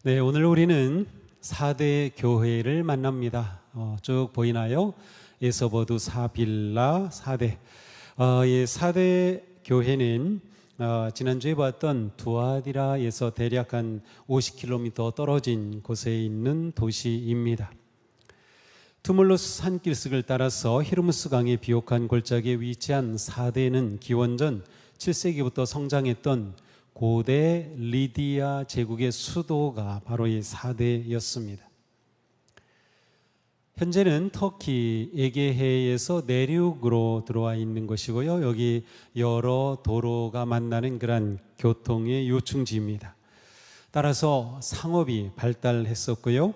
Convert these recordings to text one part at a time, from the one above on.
네, 오늘 우리는 4대 교회를 만납니다. 쭉 보이나요? 에서버두 사빌라 4대. 이 4대 교회는 지난주에 봤던 두아디라에서 대략 한 50km 떨어진 곳에 있는 도시입니다. 투물루스 산길석을 따라서 히르무스 강의 비옥한 골짜기에 위치한 4대는 기원전 7세기부터 성장했던 고대 리디아 제국의 수도가 바로 이 4대였습니다. 현재는 터키 에게해에서 내륙으로 들어와 있는 것이고요. 여기 여러 도로가 만나는 그런 교통의 요충지입니다. 따라서 상업이 발달했었고요.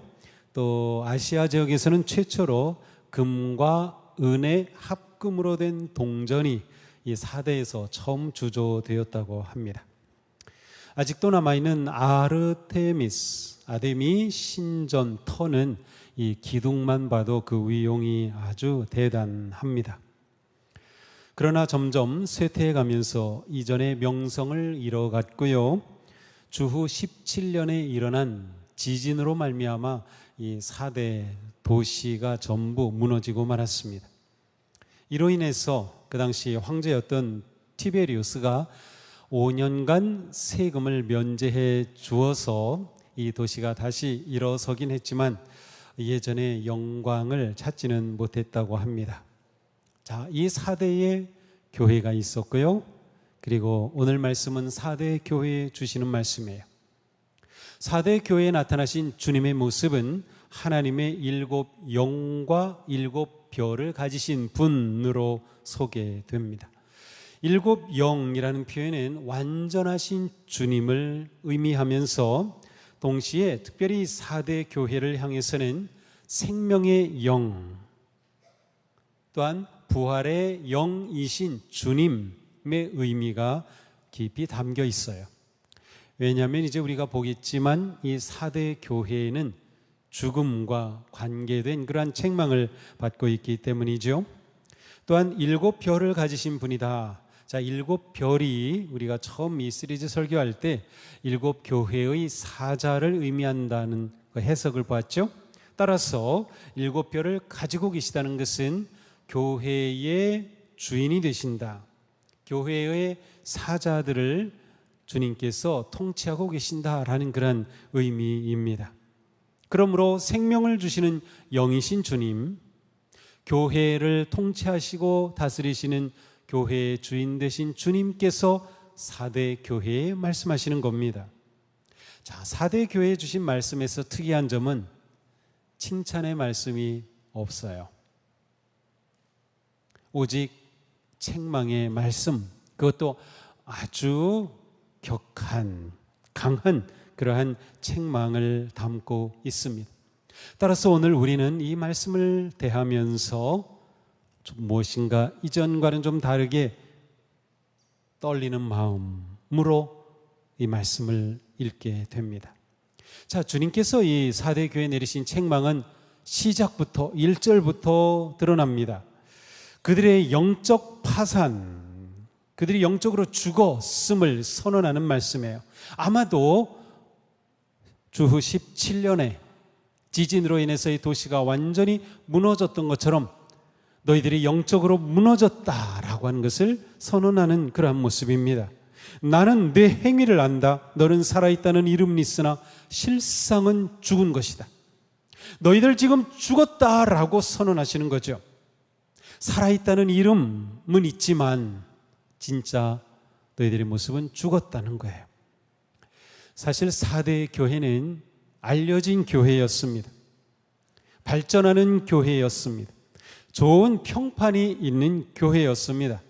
또 아시아 지역에서는 최초로 금과 은의 합금으로 된 동전이 이 4대에서 처음 주조되었다고 합니다. 아직도 남아있는 아르테미스, 아데미 신전 터는 이 기둥만 봐도 그 위용이 아주 대단합니다. 그러나 점점 쇠퇴해가면서 이전의 명성을 잃어갔고요. 주후 17년에 일어난 지진으로 말미암아 이 4대 도시가 전부 무너지고 말았습니다. 이로 인해서 그 당시 황제였던 티베리우스가 5년간 세금을 면제해 주어서 이 도시가 다시 일어서긴 했지만 예전의 영광을 찾지는 못했다고 합니다. 자, 이 4대의 교회가 있었고요. 그리고 오늘 말씀은 4대 교회에 주시는 말씀이에요. 4대 교회에 나타나신 주님의 모습은 하나님의 7 영과 7 별을 가지신 분으로 소개됩니다. 7 영이라는 표현은 완전하신 주님을 의미하면서 동시에 특별히 4대 교회를 향해서는 생명의 영, 또한 부활의 영이신 주님의 의미가 깊이 담겨 있어요. 왜냐하면 이제 우리가 보겠지만 이 4대 교회에는 죽음과 관계된 그러한 책망을 받고 있기 때문이죠. 또한 7 별을 가지신 분이다. 자, 7 별이 우리가 처음 이 시리즈 설교할 때 7 교회의 사자를 의미한다는 그 해석을 봤죠. 따라서 7 별을 가지고 계시다는 것은 교회의 주인이 되신다. 교회의 사자들을 주님께서 통치하고 계신다라는 그런 의미입니다. 그러므로 생명을 주시는 영이신 주님, 교회를 통치하시고 다스리시는 교회의 주인 되신 주님께서 4대 교회에 말씀하시는 겁니다. 자, 4대 교회에 주신 말씀에서 특이한 점은 칭찬의 말씀이 없어요. 오직 책망의 말씀, 그것도 아주 격한, 강한 그러한 책망을 담고 있습니다. 따라서 오늘 우리는 이 말씀을 대하면서 좀 무엇인가 이전과는 좀 다르게 떨리는 마음으로 이 말씀을 읽게 됩니다. 자, 주님께서 이 4대 교회에 내리신 책망은 시작부터 1절부터 드러납니다. 그들의 영적 파산, 그들이 영적으로 죽었음을 선언하는 말씀이에요. 아마도 주후 17년에 지진으로 인해서 이 도시가 완전히 무너졌던 것처럼 너희들이 영적으로 무너졌다라고 하는 것을 선언하는 그러한 모습입니다. 나는 내 행위를 안다. 너는 살아있다는 이름은 있으나 실상은 죽은 것이다. 너희들 지금 죽었다라고 선언하시는 거죠. 살아있다는 이름은 있지만 진짜 너희들의 모습은 죽었다는 거예요. 사실 4대 교회는 알려진 교회였습니다. 발전하는 교회였습니다. 좋은 평판이 있는 교회였습니다.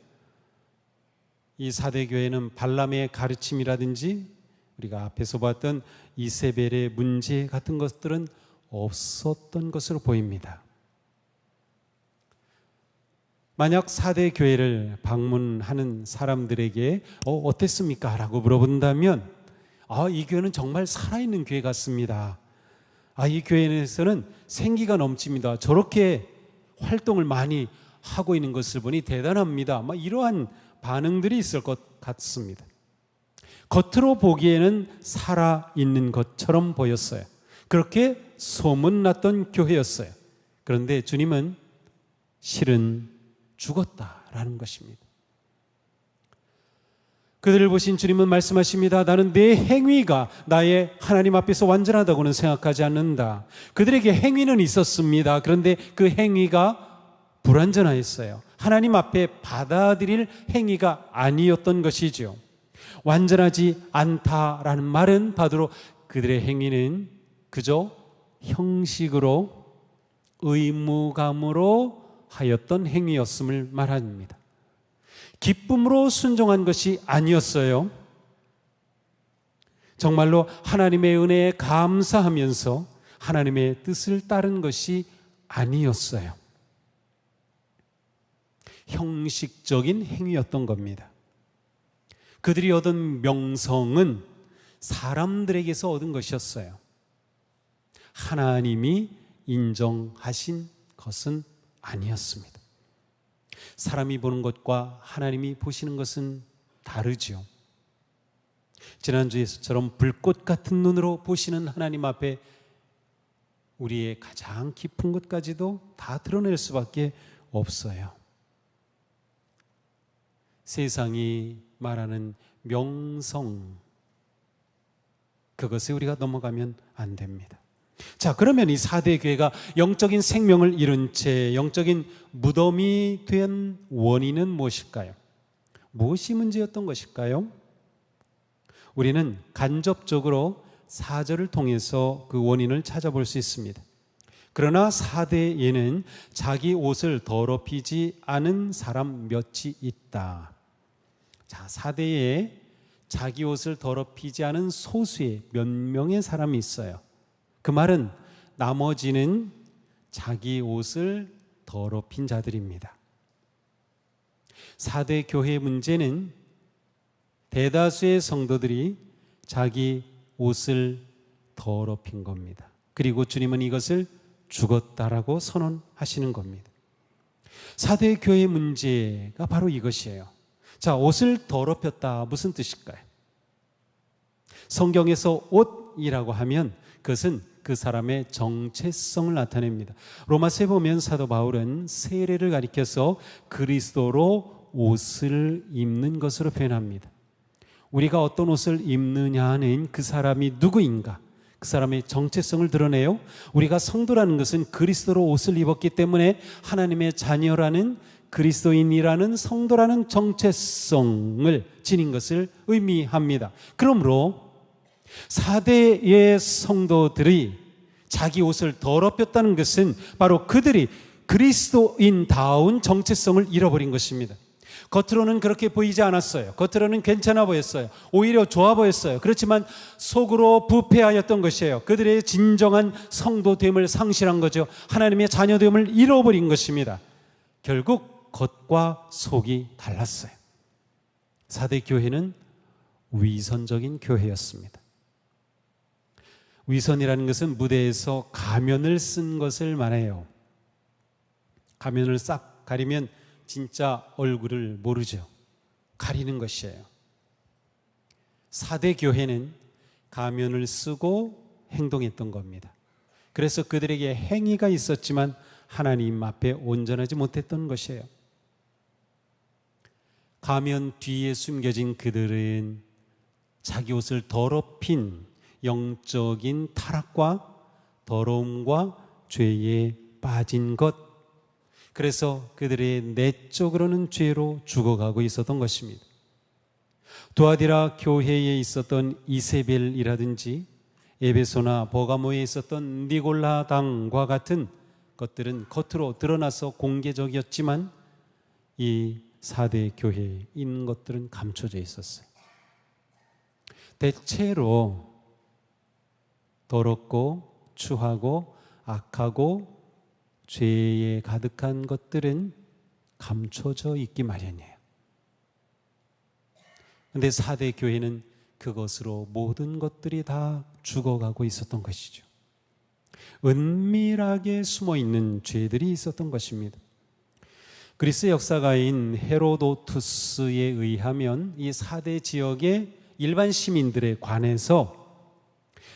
이 4대 교회는 발람의 가르침이라든지 우리가 앞에서 봤던 이세벨의 문제 같은 것들은 없었던 것으로 보입니다. 만약 4대 교회를 방문하는 사람들에게 어땠습니까? 라고 물어본다면 이 교회는 정말 살아있는 교회 같습니다. 이 교회에서는 생기가 넘칩니다. 저렇게 활동을 많이 하고 있는 것을 보니 대단합니다. 이러한 반응들이 있을 것 같습니다. 겉으로 보기에는 살아있는 것처럼 보였어요. 그렇게 소문났던 교회였어요. 그런데 주님은 실은 죽었다라는 것입니다. 그들을 보신 주님은 말씀하십니다. 나는 내 행위가 나의 하나님 앞에서 완전하다고는 생각하지 않는다. 그들에게 행위는 있었습니다. 그런데 그 행위가 불완전하였어요. 하나님 앞에 받아들일 행위가 아니었던 것이죠. 완전하지 않다라는 말은 바로 그들의 행위는 그저 형식으로 의무감으로 하였던 행위였음을 말합니다. 기쁨으로 순종한 것이 아니었어요. 정말로 하나님의 은혜에 감사하면서 하나님의 뜻을 따른 것이 아니었어요. 형식적인 행위였던 겁니다. 그들이 얻은 명성은 사람들에게서 얻은 것이었어요. 하나님이 인정하신 것은 아니었습니다. 사람이 보는 것과 하나님이 보시는 것은 다르죠. 지난주에서처럼 불꽃 같은 눈으로 보시는 하나님 앞에 우리의 가장 깊은 것까지도 다 드러낼 수밖에 없어요. 세상이 말하는 명성, 그것에 우리가 넘어가면 안 됩니다. 자, 그러면 이 사대 교회가 영적인 생명을 잃은 채 영적인 무덤이 된 원인은 무엇일까요? 무엇이 문제였던 것일까요? 우리는 간접적으로 4절을 통해서 그 원인을 찾아볼 수 있습니다. 그러나 사대에는 자기 옷을 더럽히지 않은 사람 몇이 있다. 자, 사대에 자기 옷을 더럽히지 않은 소수의 몇 명의 사람이 있어요. 그 말은 나머지는 자기 옷을 더럽힌 자들입니다. 사대 교회 문제는 대다수의 성도들이 자기 옷을 더럽힌 겁니다. 그리고 주님은 이것을 죽었다라고 선언하시는 겁니다. 사대 교회 문제가 바로 이것이에요. 자, 옷을 더럽혔다, 무슨 뜻일까요? 성경에서 옷이라고 하면 그것은 그 사람의 정체성을 나타냅니다. 로마서에 보면 사도 바울은 세례를 가리켜서 그리스도로 옷을 입는 것으로 표현합니다. 우리가 어떤 옷을 입느냐는 그 사람이 누구인가, 그 사람의 정체성을 드러내요. 우리가 성도라는 것은 그리스도로 옷을 입었기 때문에 하나님의 자녀라는, 그리스도인이라는, 성도라는 정체성을 지닌 것을 의미합니다. 그러므로 사대의 성도들이 자기 옷을 더럽혔다는 것은 바로 그들이 그리스도인다운 정체성을 잃어버린 것입니다. 겉으로는 그렇게 보이지 않았어요. 겉으로는 괜찮아 보였어요. 오히려 좋아 보였어요. 그렇지만 속으로 부패하였던 것이에요. 그들의 진정한 성도됨을 상실한 거죠. 하나님의 자녀됨을 잃어버린 것입니다. 결국 겉과 속이 달랐어요. 사대 교회는 위선적인 교회였습니다. 위선이라는 것은 무대에서 가면을 쓴 것을 말해요. 가면을 싹 가리면 진짜 얼굴을 모르죠. 가리는 것이에요. 사대 교회는 가면을 쓰고 행동했던 겁니다. 그래서 그들에게 행위가 있었지만 하나님 앞에 온전하지 못했던 것이에요. 가면 뒤에 숨겨진 그들은 자기 옷을 더럽힌 영적인 타락과 더러움과 죄에 빠진 것, 그래서 그들의 내적으로는 죄로 죽어가고 있었던 것입니다. 두아디라 교회에 있었던 이세벨이라든지 에베소나 버가모에 있었던 니골라당과 같은 것들은 겉으로 드러나서 공개적이었지만 이 사대 교회에 있는 것들은 감춰져 있었어요. 대체로 더럽고 추하고 악하고 죄에 가득한 것들은 감춰져 있기 마련이에요. 그런데 사대 교회는 그것으로 모든 것들이 다 죽어가고 있었던 것이죠. 은밀하게 숨어있는 죄들이 있었던 것입니다. 그리스 역사가인 헤로도투스에 의하면 이 사대 지역에 일반 시민들에 관해서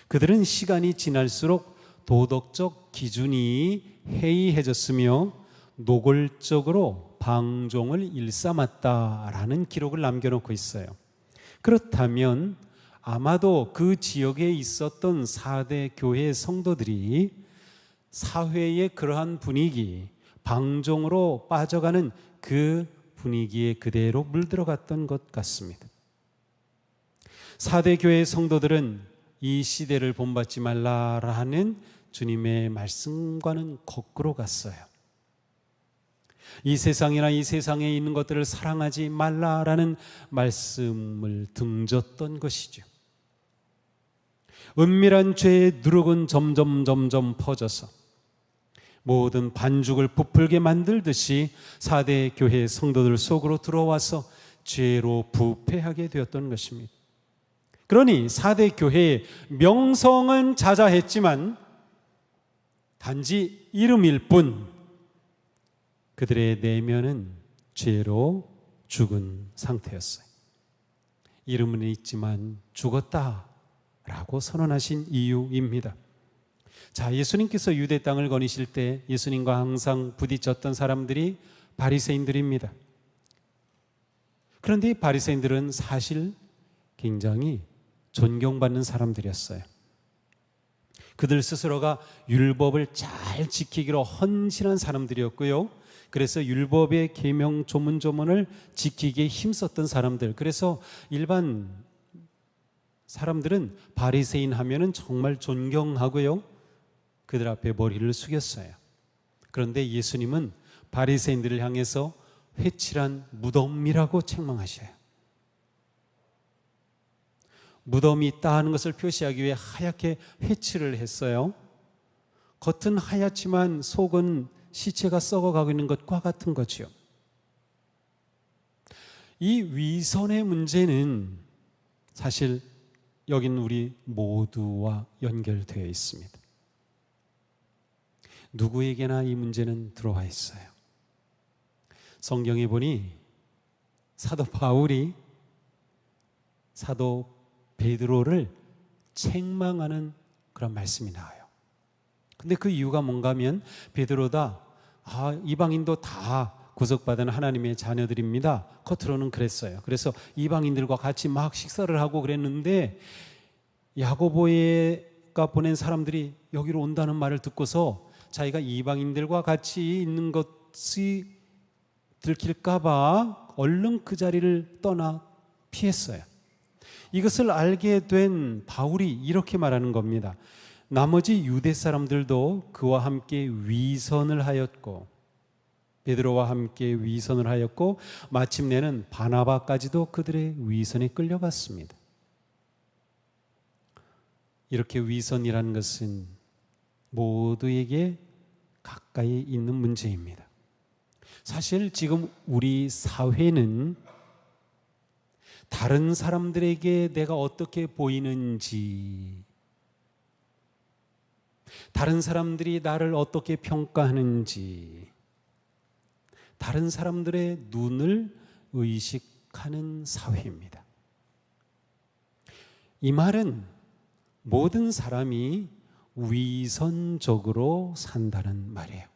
그들은 시간이 지날수록 도덕적 기준이 해이해졌으며 노골적으로 방종을 일삼았다라는 기록을 남겨놓고 있어요. 그렇다면 아마도 그 지역에 있었던 4대 교회 성도들이 사회의 그러한 분위기, 방종으로 빠져가는 그 분위기에 그대로 물들어갔던 것 같습니다. 4대 교회 성도들은 이 시대를 본받지 말라라는 주님의 말씀과는 거꾸로 갔어요. 이 세상이나 이 세상에 있는 것들을 사랑하지 말라라는 말씀을 등졌던 것이죠. 은밀한 죄의 누룩은 점점 퍼져서 모든 반죽을 부풀게 만들듯이 4대 교회 성도들 속으로 들어와서 죄로 부패하게 되었던 것입니다. 그러니 4대 교회의 명성은 자자했지만 단지 이름일 뿐 그들의 내면은 죄로 죽은 상태였어요. 이름은 있지만 죽었다라고 선언하신 이유입니다. 자, 예수님께서 유대 땅을 거니실 때 예수님과 항상 부딪혔던 사람들이 바리새인들입니다. 그런데 이 바리새인들은 사실 굉장히 존경받는 사람들이었어요. 그들 스스로가 율법을 잘 지키기로 헌신한 사람들이었고요. 그래서 율법의 계명 조문조문을 지키기에 힘썼던 사람들. 그래서 일반 사람들은 바리새인 하면은 정말 존경하고요. 그들 앞에 머리를 숙였어요. 그런데 예수님은 바리새인들을 향해서 회칠한 무덤이라고 책망하셔요. 무덤이 있다 하는 것을 표시하기 위해 하얗게 회칠을 했어요. 겉은 하얗지만 속은 시체가 썩어가고 있는 것과 같은 거지요. 이 위선의 문제는 사실 여기는 우리 모두와 연결되어 있습니다. 누구에게나 이 문제는 들어와 있어요. 성경에 보니 사도 바울이 사도 베드로를 책망하는 그런 말씀이 나와요. 근데 그 이유가 뭔가 하면 베드로다, 이방인도 다 구속받은 하나님의 자녀들입니다. 겉으로는 그랬어요. 그래서 이방인들과 같이 막 식사를 하고 그랬는데 야고보가 보낸 사람들이 여기로 온다는 말을 듣고서 자기가 이방인들과 같이 있는 것이 들킬까봐 얼른 그 자리를 떠나 피했어요. 이것을 알게 된 바울이 이렇게 말하는 겁니다. 나머지 유대 사람들도 그와 함께 위선을 하였고 베드로와 함께 위선을 하였고 마침내는 바나바까지도 그들의 위선에 끌려갔습니다. 이렇게 위선이라는 것은 모두에게 가까이 있는 문제입니다. 사실 지금 우리 사회는 다른 사람들에게 내가 어떻게 보이는지, 다른 사람들이 나를 어떻게 평가하는지, 다른 사람들의 눈을 의식하는 사회입니다. 이 말은 모든 사람이 위선적으로 산다는 말이에요.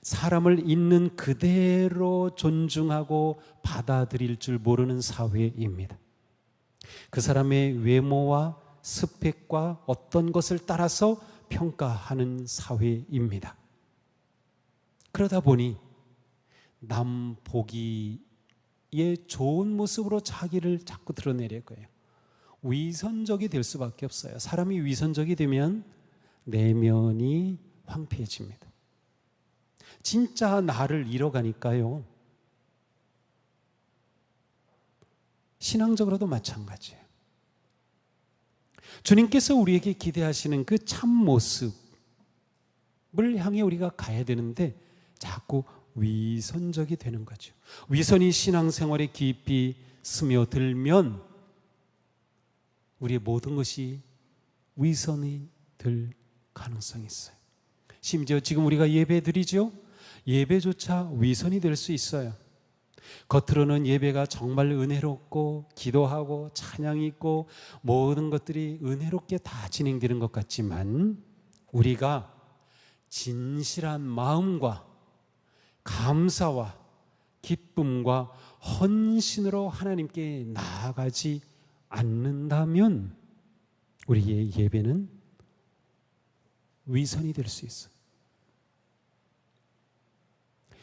사람을 있는 그대로 존중하고 받아들일 줄 모르는 사회입니다. 그 사람의 외모와 스펙과 어떤 것을 따라서 평가하는 사회입니다. 그러다 보니 남 보기에 좋은 모습으로 자기를 자꾸 드러내려고 해요. 위선적이 될 수밖에 없어요. 사람이 위선적이 되면 내면이 황폐해집니다. 진짜 나를 잃어가니까요. 신앙적으로도 마찬가지예요. 주님께서 우리에게 기대하시는 그 참 모습을 향해 우리가 가야 되는데 자꾸 위선적이 되는 거죠. 위선이 신앙생활에 깊이 스며들면 우리의 모든 것이 위선이 될 가능성이 있어요. 심지어 지금 우리가 예배 드리죠? 예배조차 위선이 될 수 있어요. 겉으로는 예배가 정말 은혜롭고 기도하고 찬양이 있고 모든 것들이 은혜롭게 다 진행되는 것 같지만 우리가 진실한 마음과 감사와 기쁨과 헌신으로 하나님께 나아가지 않는다면 우리의 예배는 위선이 될 수 있어요.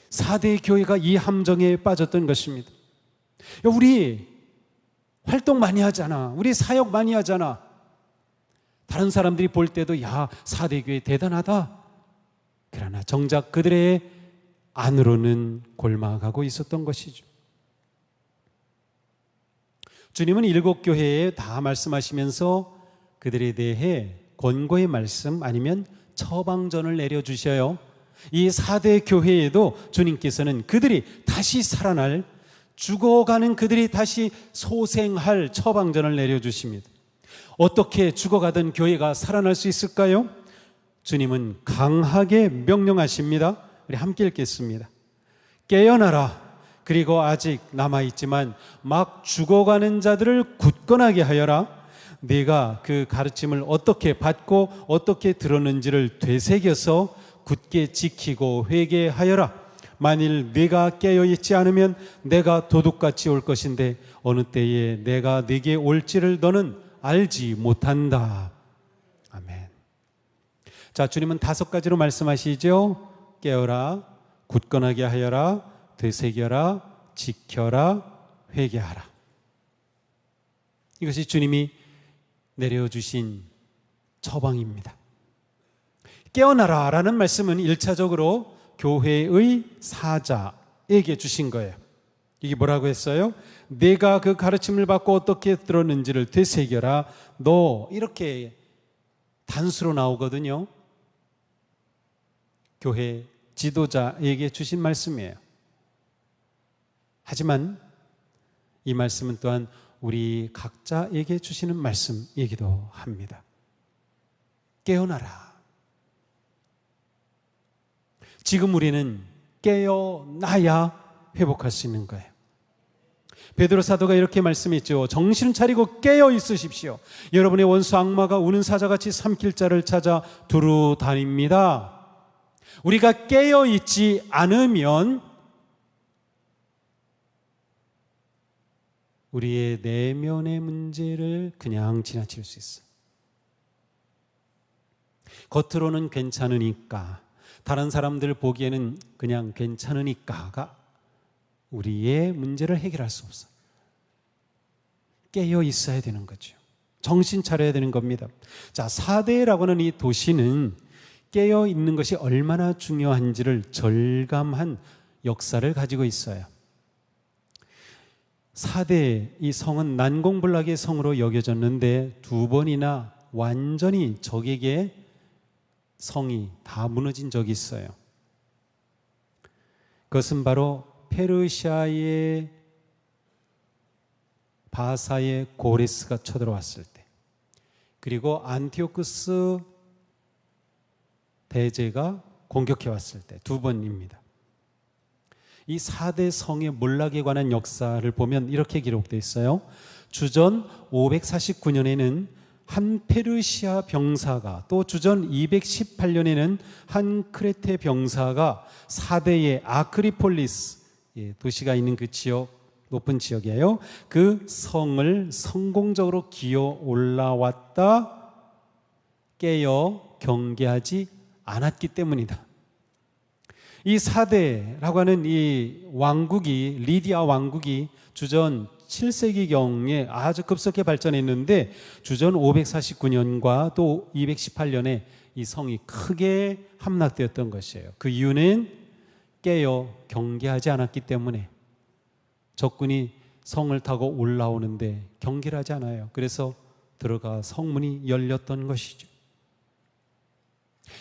4대 교회가 이 함정에 빠졌던 것입니다. 우리 활동 많이 하잖아. 우리 사역 많이 하잖아. 다른 사람들이 볼 때도 야, 4대 교회 대단하다. 그러나 정작 그들의 안으로는 골마가고 있었던 것이죠. 주님은 7교회에 다 말씀하시면서 그들에 대해 권고의 말씀 아니면 처방전을 내려주셔요. 이 4대 교회에도 주님께서는 그들이 다시 살아날, 죽어가는 그들이 다시 소생할 처방전을 내려주십니다. 어떻게 죽어가던 교회가 살아날 수 있을까요? 주님은 강하게 명령하십니다. 우리 함께 읽겠습니다. 깨어나라. 그리고 아직 남아있지만 막 죽어가는 자들을 굳건하게 하여라. 네가 그 가르침을 어떻게 받고 어떻게 들었는지를 되새겨서 굳게 지키고 회개하여라. 만일 네가 깨어있지 않으면 내가 도둑같이 올 것인데 어느 때에 내가 네게 올지를 너는 알지 못한다. 아멘. 자, 주님은 5가지로 말씀하시죠. 깨어라, 굳건하게 하여라, 되새겨라, 지켜라, 회개하라. 이것이 주님이 내려주신 처방입니다. 깨어나라 라는 말씀은 1차적으로 교회의 사자에게 주신 거예요. 이게 뭐라고 했어요? 내가 그 가르침을 받고 어떻게 들었는지를 되새겨라. 너 이렇게 단수로 나오거든요. 교회 지도자에게 주신 말씀이에요. 하지만 이 말씀은 또한 우리 각자에게 주시는 말씀이기도 합니다. 깨어나라. 지금 우리는 깨어나야 회복할 수 있는 거예요. 베드로 사도가 이렇게 말씀했죠. 정신 차리고 깨어 있으십시오. 여러분의 원수 악마가 우는 사자같이 삼킬 자를 찾아 두루 다닙니다. 우리가 깨어 있지 않으면 우리의 내면의 문제를 그냥 지나칠 수 있어요. 겉으로는 괜찮으니까, 다른 사람들 보기에는 그냥 괜찮으니까가 우리의 문제를 해결할 수 없어요. 깨어 있어야 되는 거죠. 정신 차려야 되는 겁니다. 자, 사대라고 하는 이 도시는 깨어 있는 것이 얼마나 중요한지를 절감한 역사를 가지고 있어요. 사대, 이 성은 난공불락의 성으로 여겨졌는데 2번이나 완전히 적에게 성이 다 무너진 적이 있어요. 그것은 바로 페르시아의 바사의 고레스가 쳐들어왔을 때, 그리고 안티오쿠스 대제가 공격해 왔을 때 2번입니다. 이 4대 성의 몰락에 관한 역사를 보면 이렇게 기록되어 있어요. 주전 549년에는 한 페르시아 병사가, 또 주전 218년에는 한 크레테 병사가 4대의 아크리폴리스, 도시가 있는 그 지역, 높은 지역이에요. 그 성을 성공적으로 기어 올라왔다 깨어 경계하지 않았기 때문이다. 이 4대라고 하는 이 왕국이, 리디아 왕국이 주전 7세기경에 아주 급속히 발전했는데 주전 549년과 또 218년에 이 성이 크게 함락되었던 것이에요. 그 이유는 깨어 경계하지 않았기 때문에. 적군이 성을 타고 올라오는데 경계를 하지 않아요. 그래서 들어가 성문이 열렸던 것이죠.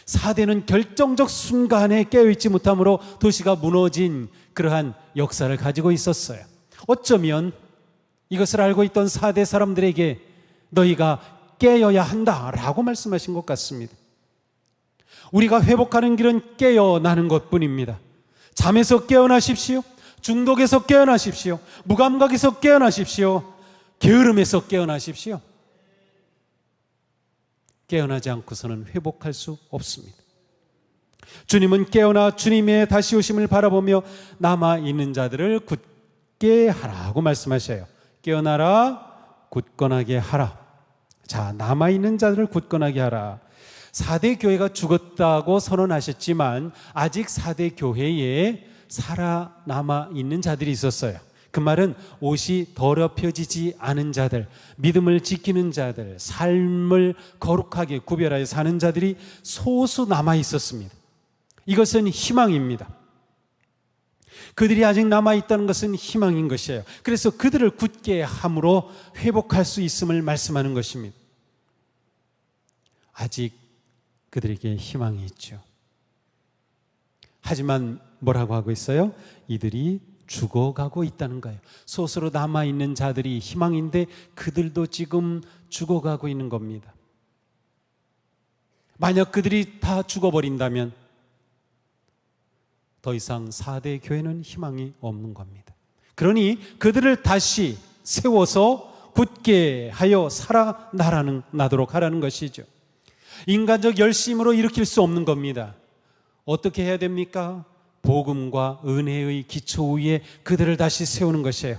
4대는 결정적 순간에 깨어있지 못함으로 도시가 무너진 그러한 역사를 가지고 있었어요. 어쩌면 이것을 알고 있던 4대 사람들에게 너희가 깨어야 한다라고 말씀하신 것 같습니다. 우리가 회복하는 길은 깨어나는 것뿐입니다. 잠에서 깨어나십시오. 중독에서 깨어나십시오. 무감각에서 깨어나십시오. 게으름에서 깨어나십시오. 깨어나지 않고서는 회복할 수 없습니다. 주님은 깨어나 주님의 다시 오심을 바라보며 남아있는 자들을 굳게 하라고 말씀하셔요. 깨어나라, 굳건하게 하라. 자, 남아있는 자들을 굳건하게 하라. 4대 교회가 죽었다고 선언하셨지만 아직 4대 교회에 살아남아 있는 자들이 있었어요. 그 말은 옷이 더럽혀지지 않은 자들, 믿음을 지키는 자들, 삶을 거룩하게 구별하여 사는 자들이 소수 남아 있었습니다. 이것은 희망입니다. 그들이 아직 남아있다는 것은 희망인 것이에요. 그래서 그들을 굳게 함으로 회복할 수 있음을 말씀하는 것입니다. 아직 그들에게 희망이 있죠. 하지만 뭐라고 하고 있어요? 이들이 죽어가고 있다는 거예요. 소수로 남아있는 자들이 희망인데 그들도 지금 죽어가고 있는 겁니다. 만약 그들이 다 죽어버린다면 더 이상 4대 교회는 희망이 없는 겁니다. 그러니 그들을 다시 세워서 굳게 하여 살아나도록 하라는 것이죠. 인간적 열심으로 일으킬 수 없는 겁니다. 어떻게 해야 됩니까? 복음과 은혜의 기초 위에 그들을 다시 세우는 것이에요.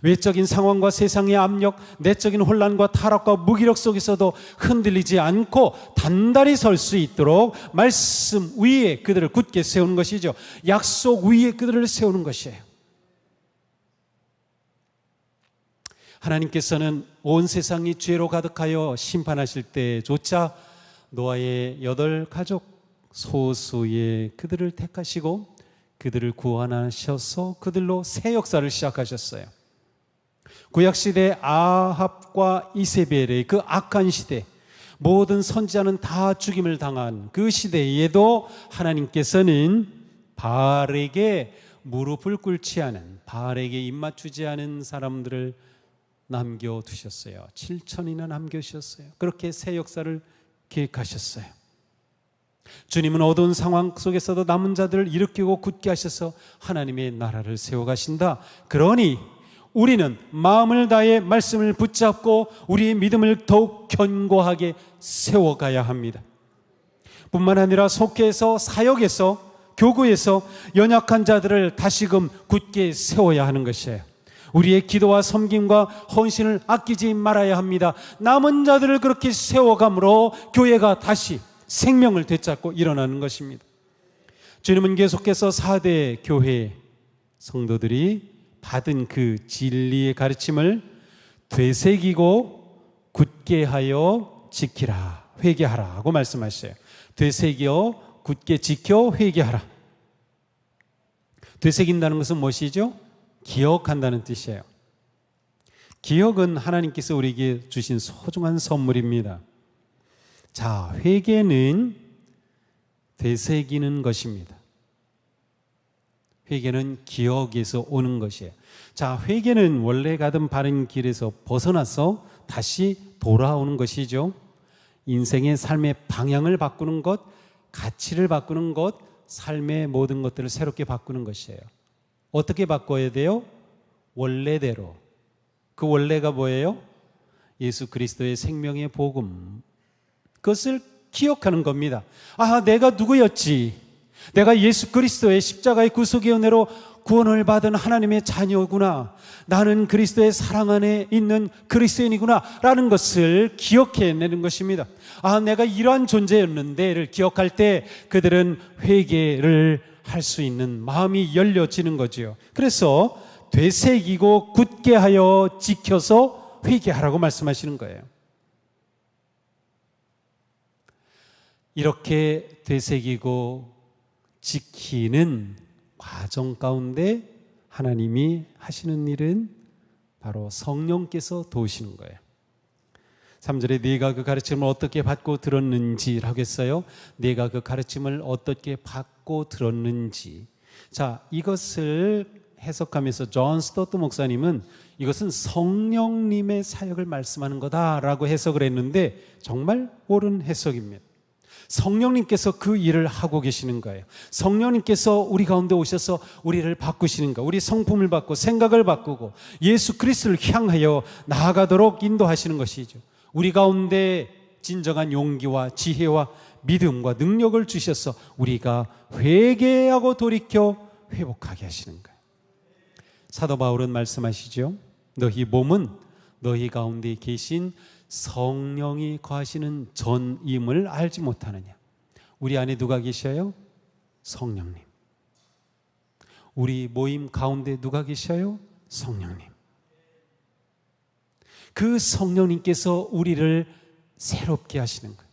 외적인 상황과 세상의 압력, 내적인 혼란과 타락과 무기력 속에서도 흔들리지 않고 단단히 설 수 있도록 말씀 위에 그들을 굳게 세우는 것이죠. 약속 위에 그들을 세우는 것이에요. 하나님께서는 온 세상이 죄로 가득하여 심판하실 때조차 노아의 8가족 소수의 그들을 택하시고 그들을 구원하셔서 그들로 새 역사를 시작하셨어요. 구약시대 아합과 이세벨의 그 악한 시대, 모든 선지자는 다 죽임을 당한 그 시대에도 하나님께서는 바알에게 무릎을 꿇지 않은, 바알에게 입맞추지 않은 사람들을 남겨두셨어요. 7천이나 남겨주셨어요. 그렇게 새 역사를 계획하셨어요. 주님은 어두운 상황 속에서도 남은 자들을 일으키고 굳게 하셔서 하나님의 나라를 세워가신다. 그러니 우리는 마음을 다해 말씀을 붙잡고 우리의 믿음을 더욱 견고하게 세워가야 합니다. 뿐만 아니라 속회에서, 사역에서, 교구에서 연약한 자들을 다시금 굳게 세워야 하는 것이에요. 우리의 기도와 섬김과 헌신을 아끼지 말아야 합니다. 남은 자들을 그렇게 세워감으로 교회가 다시 생명을 되찾고 일어나는 것입니다. 주님은 계속해서 4대 교회 성도들이 받은 그 진리의 가르침을 되새기고 굳게 하여 지키라, 회개하라 하고 말씀하셔요. 되새겨 굳게 지켜 회개하라. 되새긴다는 것은 무엇이죠? 기억한다는 뜻이에요. 기억은 하나님께서 우리에게 주신 소중한 선물입니다. 자, 회개는 되새기는 것입니다. 회개는 기억에서 오는 것이에요. 자, 회개는 원래 가던 바른 길에서 벗어나서 다시 돌아오는 것이죠. 인생의 삶의 방향을 바꾸는 것, 가치를 바꾸는 것, 삶의 모든 것들을 새롭게 바꾸는 것이에요. 어떻게 바꿔야 돼요? 원래대로. 그 원래가 뭐예요? 예수 그리스도의 생명의 복음. 그것을 기억하는 겁니다. 아, 내가 누구였지? 내가 예수 그리스도의 십자가의 구속의 은혜로 구원을 받은 하나님의 자녀구나. 나는 그리스도의 사랑 안에 있는 그리스도인이구나 라는 것을 기억해내는 것입니다. 아, 내가 이러한 존재였는데를 기억할 때 그들은 회개를 할 수 있는 마음이 열려지는 거지요. 그래서 되새기고 굳게 하여 지켜서 회개하라고 말씀하시는 거예요. 이렇게 되새기고 지키는 과정 가운데 하나님이 하시는 일은 바로 성령께서 도우시는 거예요. 3절에 네가 그 가르침을 어떻게 받고 들었는지라고 했어요. 네가 그 가르침을 어떻게 받고 들었는지. 자, 이것을 해석하면서 존 스토트 목사님은 이것은 성령님의 사역을 말씀하는 거다라고 해석을 했는데 정말 옳은 해석입니다. 성령님께서 그 일을 하고 계시는 거예요. 성령님께서 우리 가운데 오셔서 우리를 바꾸시는 거, 우리 성품을 바꾸고 생각을 바꾸고 예수 그리스도를 향하여 나아가도록 인도하시는 것이죠. 우리 가운데 진정한 용기와 지혜와 믿음과 능력을 주셔서 우리가 회개하고 돌이켜 회복하게 하시는 거예요. 사도 바울은 말씀하시죠. 너희 몸은 너희 가운데 계신 성령이 거하시는 전임을 알지 못하느냐. 우리 안에 누가 계셔요? 성령님. 우리 모임 가운데 누가 계셔요? 성령님. 그 성령님께서 우리를 새롭게 하시는 거예요.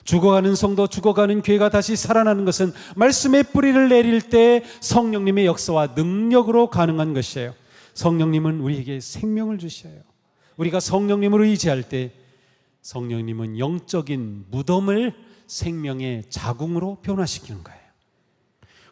죽어가는 성도, 죽어가는 교회가 다시 살아나는 것은 말씀의 뿌리를 내릴 때 성령님의 역사와 능력으로 가능한 것이에요. 성령님은 우리에게 생명을 주셔요. 우리가 성령님을 의지할 때 성령님은 영적인 무덤을 생명의 자궁으로 변화시키는 거예요.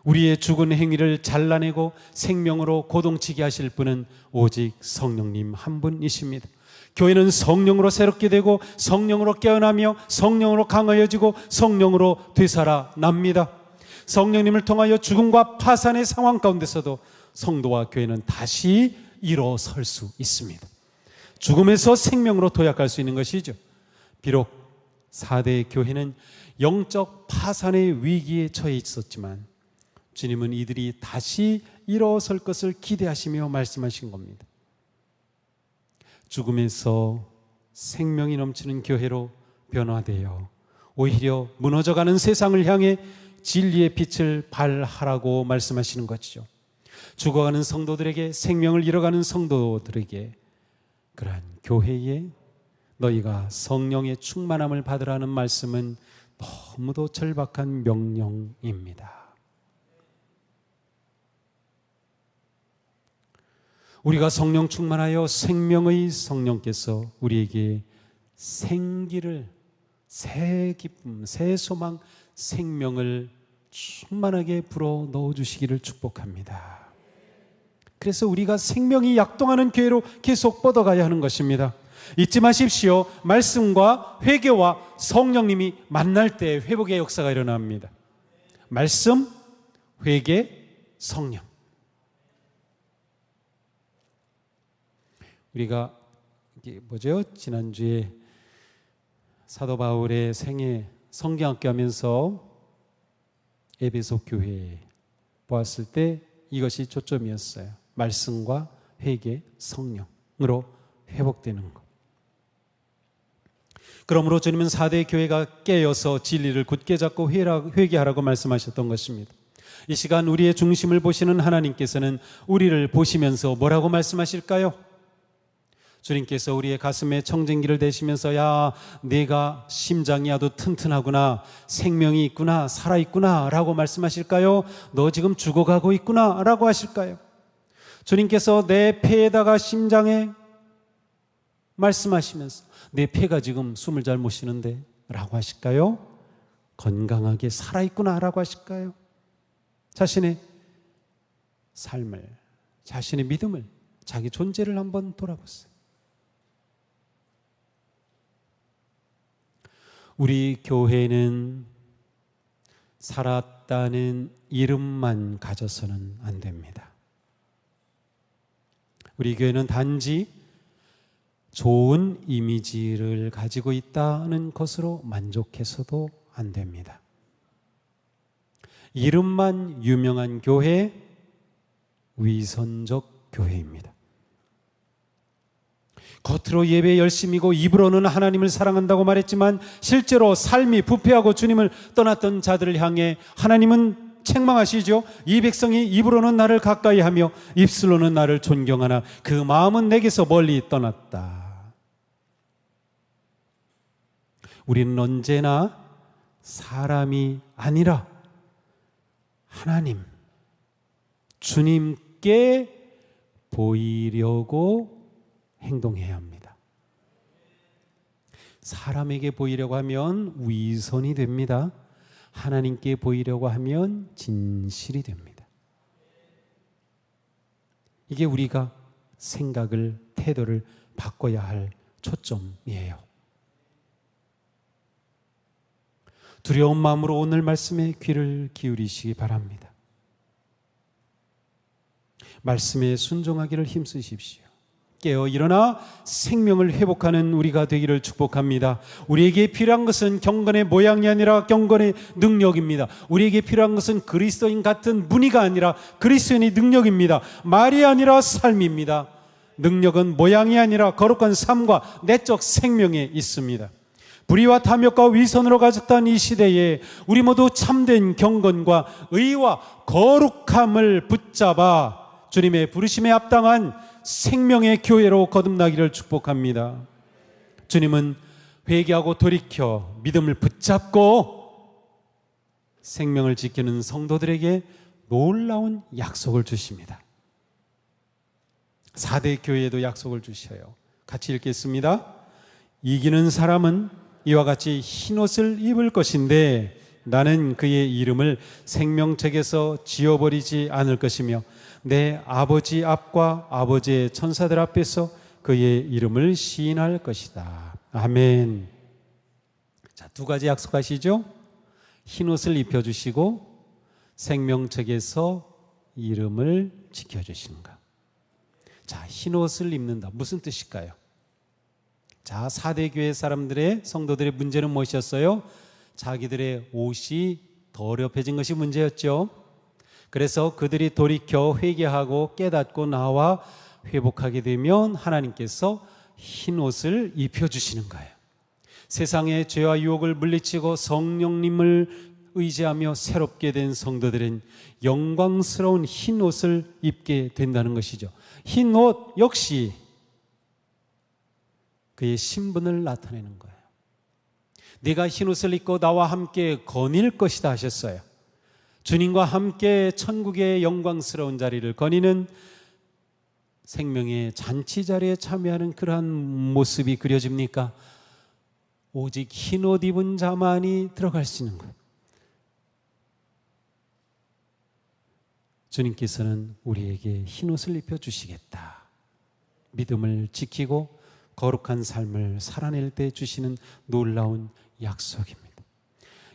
우리의 죽은 행위를 잘라내고 생명으로 고동치게 하실 분은 오직 성령님 한 분이십니다. 교회는 성령으로 새롭게 되고 성령으로 깨어나며 성령으로 강하여지고 성령으로 되살아납니다. 성령님을 통하여 죽음과 파산의 상황 가운데서도 성도와 교회는 다시 일어설 수 있습니다. 죽음에서 생명으로 도약할 수 있는 것이죠. 비록 4대 교회는 영적 파산의 위기에 처해 있었지만 주님은 이들이 다시 일어설 것을 기대하시며 말씀하신 겁니다. 죽음에서 생명이 넘치는 교회로 변화되어 오히려 무너져가는 세상을 향해 진리의 빛을 발하라고 말씀하시는 것이죠. 죽어가는 성도들에게, 생명을 잃어가는 성도들에게 그러한 교회에 너희가 성령의 충만함을 받으라는 말씀은 너무도 절박한 명령입니다. 우리가 성령 충만하여 생명의 성령께서 우리에게 생기를, 새 기쁨, 새 소망, 생명을 충만하게 불어 넣어주시기를 축복합니다. 그래서 우리가 생명이 약동하는 교회로 계속 뻗어가야 하는 것입니다. 잊지 마십시오. 말씀과 회개와 성령님이 만날 때 회복의 역사가 일어납니다. 말씀, 회개, 성령. 우리가 지난주에 사도 바울의 생애 성경학교 하면서 에베소 교회 보았을 때 이것이 초점이었어요. 말씀과 회개, 성령으로 회복되는 것. 그러므로 주님은 4대 교회가 깨어서 진리를 굳게 잡고 회개하라고 말씀하셨던 것입니다. 이 시간 우리의 중심을 보시는 하나님께서는 우리를 보시면서 뭐라고 말씀하실까요? 주님께서 우리의 가슴에 청진기를 대시면서 야, 네가 심장이 아주 튼튼하구나, 생명이 있구나, 살아있구나 라고 말씀하실까요? 너 지금 죽어가고 있구나 라고 하실까요? 주님께서 내 폐에다가 심장에 말씀하시면서 내 폐가 지금 숨을 잘 못 쉬는데 라고 하실까요? 건강하게 살아있구나 라고 하실까요? 자신의 삶을, 자신의 믿음을, 자기 존재를 한번 돌아보세요. 우리 교회는 살았다는 이름만 가져서는 안 됩니다. 우리 교회는 단지 좋은 이미지를 가지고 있다는 것으로 만족해서도 안 됩니다. 이름만 유명한 교회, 위선적 교회입니다. 겉으로 예배 열심이고 입으로는 하나님을 사랑한다고 말했지만 실제로 삶이 부패하고 주님을 떠났던 자들을 향해 하나님은 책망하시죠. 이 백성이 입으로는 나를 가까이 하며 입술로는 나를 존경하나 그 마음은 내게서 멀리 떠났다. 우리는 언제나 사람이 아니라 하나님, 주님께 보이려고 행동해야 합니다. 사람에게 보이려고 하면 위선이 됩니다. 하나님께 보이려고 하면 진실이 됩니다. 이게 우리가 생각을, 태도를 바꿔야 할 초점이에요. 두려운 마음으로 오늘 말씀에 귀를 기울이시기 바랍니다. 말씀에 순종하기를 힘쓰십시오. 깨어 일어나 생명을 회복하는 우리가 되기를 축복합니다. 우리에게 필요한 것은 경건의 모양이 아니라 경건의 능력입니다. 우리에게 필요한 것은 그리스도인 같은 무늬가 아니라 그리스도인의 능력입니다. 말이 아니라 삶입니다. 능력은 모양이 아니라 거룩한 삶과 내적 생명에 있습니다. 불의와 탐욕과 위선으로 가득한 이 시대에 우리 모두 참된 경건과 의와 거룩함을 붙잡아 주님의 부르심에 합당한 생명의 교회로 거듭나기를 축복합니다. 주님은 회개하고 돌이켜 믿음을 붙잡고 생명을 지키는 성도들에게 놀라운 약속을 주십니다. 4대 교회에도 약속을 주셔요. 같이 읽겠습니다. 이기는 사람은 이와 같이 흰옷을 입을 것인데 나는 그의 이름을 생명책에서 지워버리지 않을 것이며 내 아버지 앞과 아버지의 천사들 앞에서 그의 이름을 시인할 것이다. 아멘. 자, 두 가지 약속하시죠? 흰옷을 입혀주시고 생명책에서 이름을 지켜주시는가. 자, 흰옷을 입는다. 무슨 뜻일까요? 자, 4대 교회 사람들의 성도들의 문제는 무엇이었어요? 자기들의 옷이 더럽혀진 것이 문제였죠. 그래서 그들이 돌이켜 회개하고 깨닫고 나와 회복하게 되면 하나님께서 흰 옷을 입혀주시는 거예요. 세상의 죄와 유혹을 물리치고 성령님을 의지하며 새롭게 된 성도들은 영광스러운 흰 옷을 입게 된다는 것이죠. 흰 옷 역시 그의 신분을 나타내는 거예요. 네가 흰 옷을 입고 나와 함께 거닐 것이다 하셨어요. 주님과 함께 천국의 영광스러운 자리를 거니는 생명의 잔치 자리에 참여하는 그러한 모습이 그려집니까? 오직 흰 옷 입은 자만이 들어갈 수 있는 것. 주님께서는 우리에게 흰 옷을 입혀주시겠다. 믿음을 지키고 거룩한 삶을 살아낼 때 주시는 놀라운 약속입니다.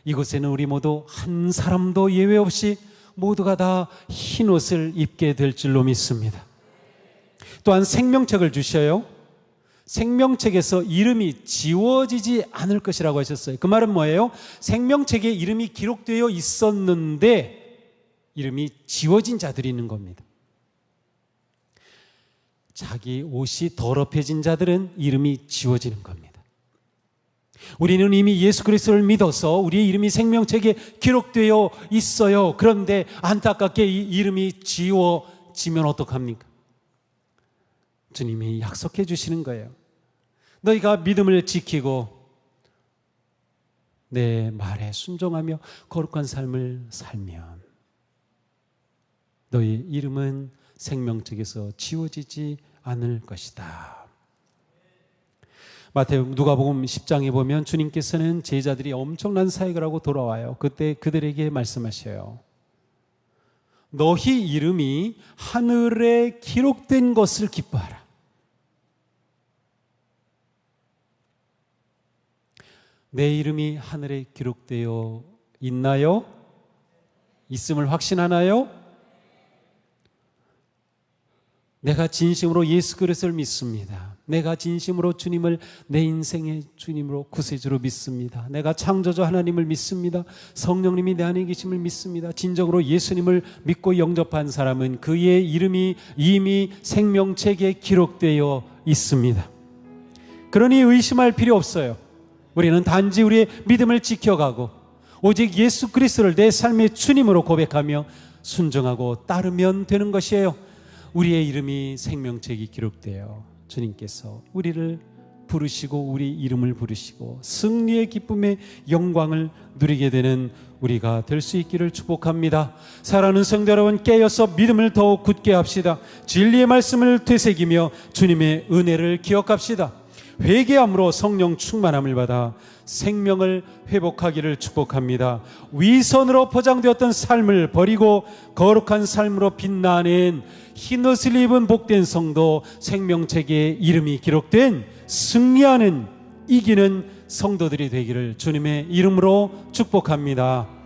이곳에는 우리 모두 한 사람도 예외 없이 모두가 다 흰 옷을 입게 될 줄로 믿습니다. 또한 생명책을 주셔요. 생명책에서 이름이 지워지지 않을 것이라고 하셨어요. 그 말은 뭐예요? 생명책에 이름이 기록되어 있었는데 이름이 지워진 자들이 있는 겁니다. 자기 옷이 더럽혀진 자들은 이름이 지워지는 겁니다. 우리는 이미 예수 그리스도를 믿어서 우리의 이름이 생명책에 기록되어 있어요. 그런데 안타깝게 이 이름이 지워지면 어떡합니까? 주님이 약속해 주시는 거예요. 너희가 믿음을 지키고 내 말에 순종하며 거룩한 삶을 살면 너희 이름은 생명책에서 지워지지 않을 것이다. 누가복음 10장에 보면 주님께서는 제자들이 엄청난 사역을 하고 돌아와요. 그때 그들에게 말씀하셔요. 너희 이름이 하늘에 기록된 것을 기뻐하라. 내 이름이 하늘에 기록되어 있나요? 있음을 확신하나요? 내가 진심으로 예수 그리스도를 믿습니다. 내가 진심으로 주님을 내 인생의 주님으로 구세주로 믿습니다. 내가 창조주 하나님을 믿습니다. 성령님이 내 안에 계심을 믿습니다. 진정으로 예수님을 믿고 영접한 사람은 그의 이름이 이미 생명책에 기록되어 있습니다. 그러니 의심할 필요 없어요. 우리는 단지 우리의 믿음을 지켜가고 오직 예수 그리스도를 내 삶의 주님으로 고백하며 순종하고 따르면 되는 것이에요. 우리의 이름이 생명책이 기록되어 주님께서 우리를 부르시고 우리 이름을 부르시고 승리의 기쁨의 영광을 누리게 되는 우리가 될 수 있기를 축복합니다. 사랑하는 성도 여러분, 깨어서 믿음을 더욱 굳게 합시다. 진리의 말씀을 되새기며 주님의 은혜를 기억합시다. 회개함으로 성령 충만함을 받아 생명을 회복하기를 축복합니다. 위선으로 포장되었던 삶을 버리고 거룩한 삶으로 빛나는 흰옷을 입은 복된 성도, 생명책에 이름이 기록된 승리하는 이기는 성도들이 되기를 주님의 이름으로 축복합니다.